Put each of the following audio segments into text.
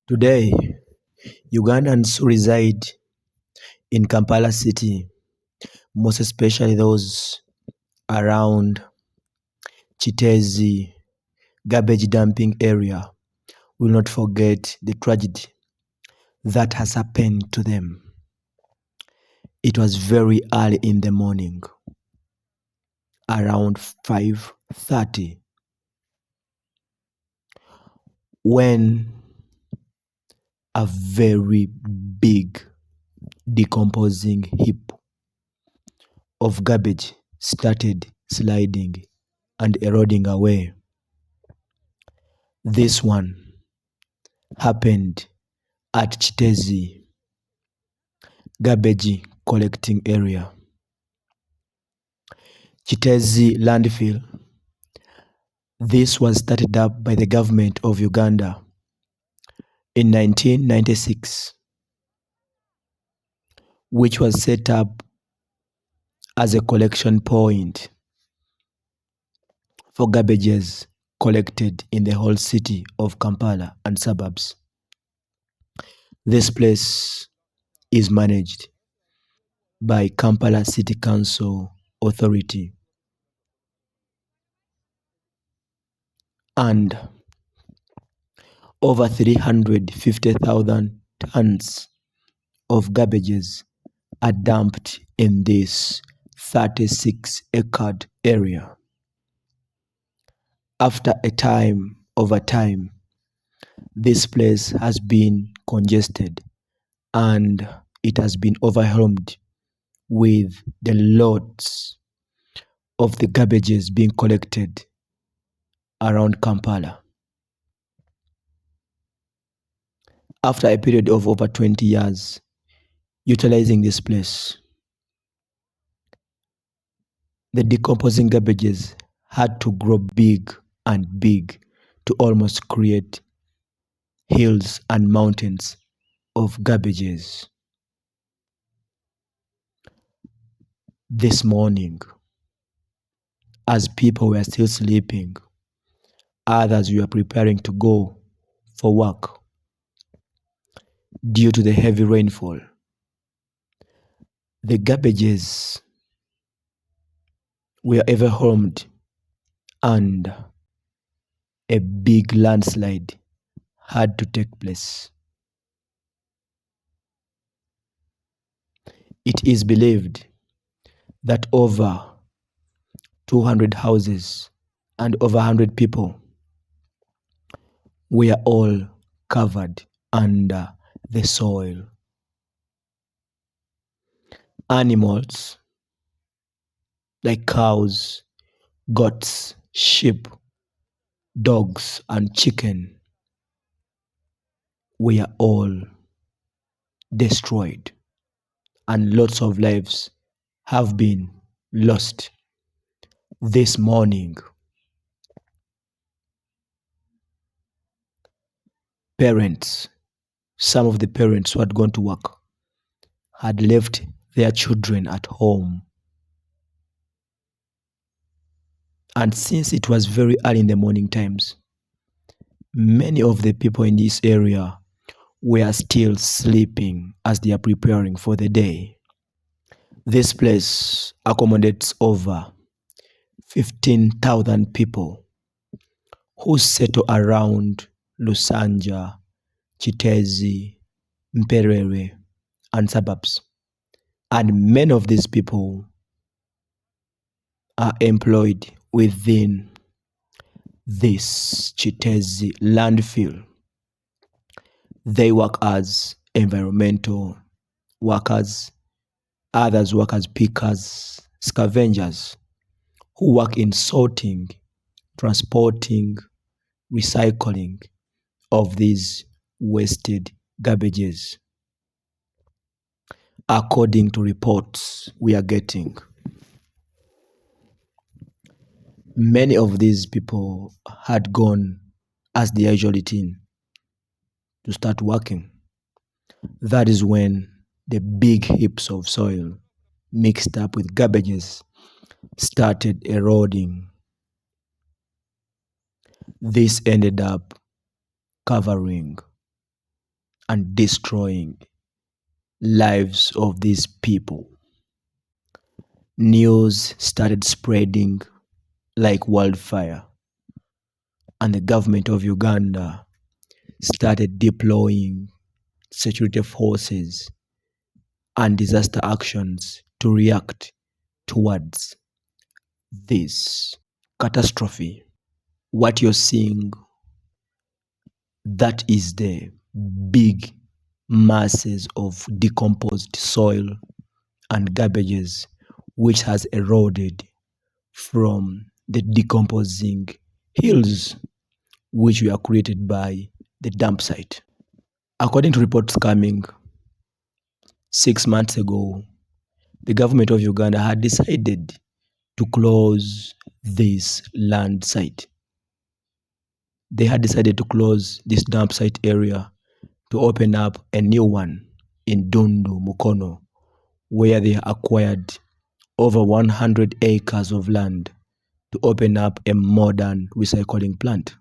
Today, Ugandans who reside in Kampala city, most especially those around Chitezi garbage dumping area, will not forget the tragedy that has happened to them. It was very early in the morning, around 5:30, when a very big decomposing heap of garbage started sliding and eroding away. This one happened at Chitezi garbage collecting area. Chitezi landfill. This was started up by the government of Uganda in 1996, which was set up as a collection point for garbages collected in the whole city of Kampala and suburbs. This place is managed by Kampala City Council Authority, and over 350,000 tons of garbages are dumped in this 36-acre area. Over time, this place has been congested and it has been overwhelmed with the loads of the garbages being collected around Kampala. After a period of over 20 years utilizing this place, the decomposing garbages had to grow big and big to almost create hills and mountains of garbages. This morning, as people were still sleeping, others were preparing to go for work due to the heavy rainfall. The garbages were overwhelmed and a big landslide had to take place. It is believed that over 200 houses and over 100 people were all covered under the soil. Animals like cows, goats, sheep, dogs, and chicken were all destroyed, and lots of lives have been lost this morning. Some of the parents who had gone to work had left their children at home. And since it was very early in the morning times, many of the people in this area were still sleeping as they are preparing for the day. This place accommodates over 15,000 people who settle around Lusanja, Chitezi, Mperere, and suburbs. And many of these people are employed within this Chitezi landfill. They work as environmental workers, others work as pickers, scavengers, who work in sorting, transporting, recycling of these wasted garbages. According to reports we are getting, many of these people had gone as the usual routine to start working. That is when the big heaps of soil mixed up with garbages started eroding. This ended up covering and destroying lives of these people. News started spreading like wildfire, and the government of Uganda started deploying security forces and disaster actions to react towards this catastrophe. What you're seeing, that is the big masses of decomposed soil and garbages which has eroded from the decomposing hills which were created by the dump site. According to reports coming 6 months ago, the government of Uganda had decided to close this land site. They had decided to close this dump site area to open up a new one in Dundu, Mukono, where they acquired over 100 acres of land to open up a modern recycling plant.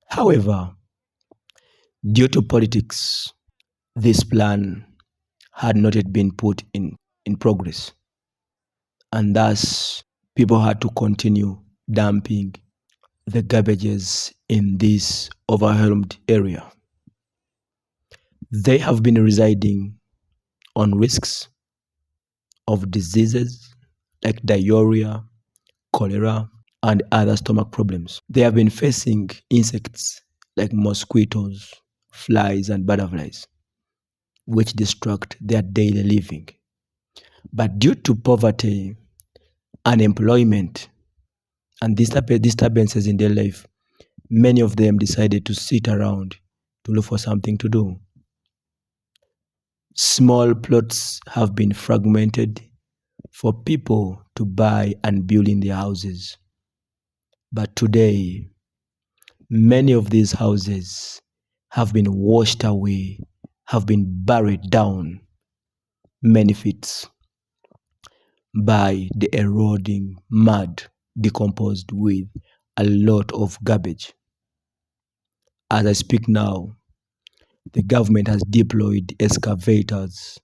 However, due to politics, this plan had not yet been put in progress, and thus people had to continue dumping the garbages in this overwhelmed area. They have been residing on risks of diseases like diarrhea, cholera, and other stomach problems. They have been facing insects like mosquitoes, flies, and butterflies, which distract their daily living. But due to poverty, unemployment, and disturbances in their life, many of them decided to sit around to look for something to do. Small plots have been fragmented for people to buy and build in their houses. But today, many of these houses have been washed away, have been buried down many feet by the eroding mud decomposed with a lot of garbage. As I speak now, the government has deployed excavators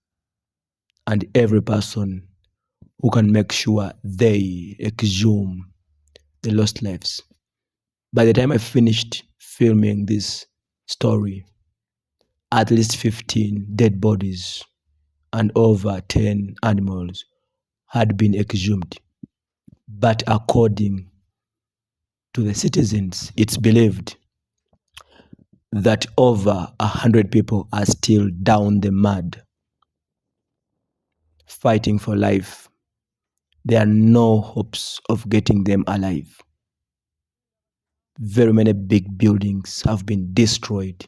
and every person who can make sure they exhume the lost lives. By the time I finished filming this story, at least 15 dead bodies and over 10 animals had been exhumed. But according to the citizens, it's believed that over 100 people are still down the mud, fighting for life. There are no hopes of getting them alive. Very many big buildings have been destroyed.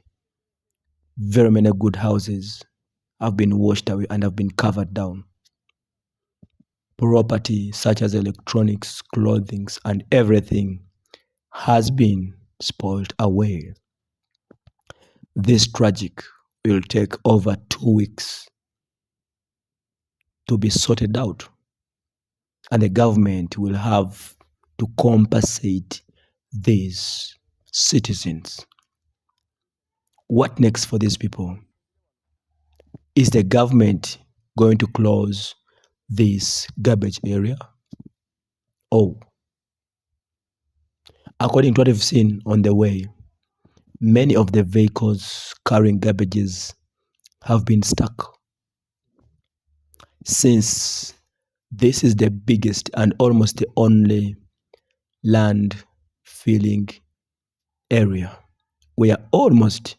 Very many good houses have been washed away and have been covered down. Property such as electronics, clothing, and everything has been spoiled away. This tragic will take over 2 weeks to be sorted out, and the government will have to compensate these citizens. What next for these people? Is the government going to close this garbage area? Oh, according to what we've seen on the way, many of the vehicles carrying garbages have been stuck. Since this is the biggest and almost the only land filling area where almost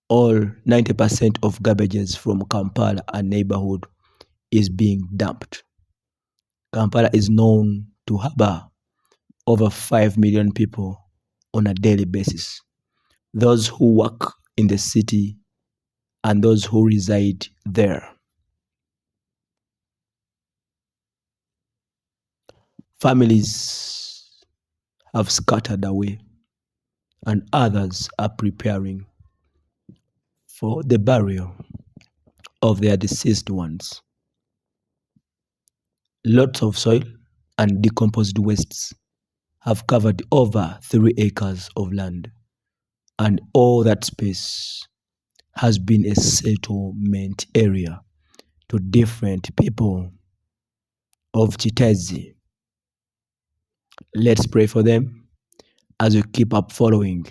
all 90% of garbages from Kampala and neighborhood is being dumped. Kampala is known to harbor over 5 million people on a daily basis. Those who work in the city and those who reside there. Families have scattered away and others are preparing for the burial of their deceased ones. Lots of soil and decomposed wastes have covered over 3 acres of land, and all that space has been a settlement area to different people of Chitezi. Let's pray for them as we keep up following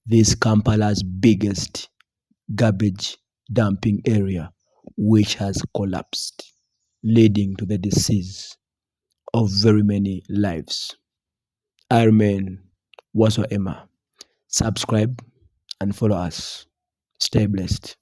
this Kampala's biggest garbage dumping area, which has collapsed, leading to the decease of very many lives. I remain Waso Emma. Subscribe and follow us. Stay blessed.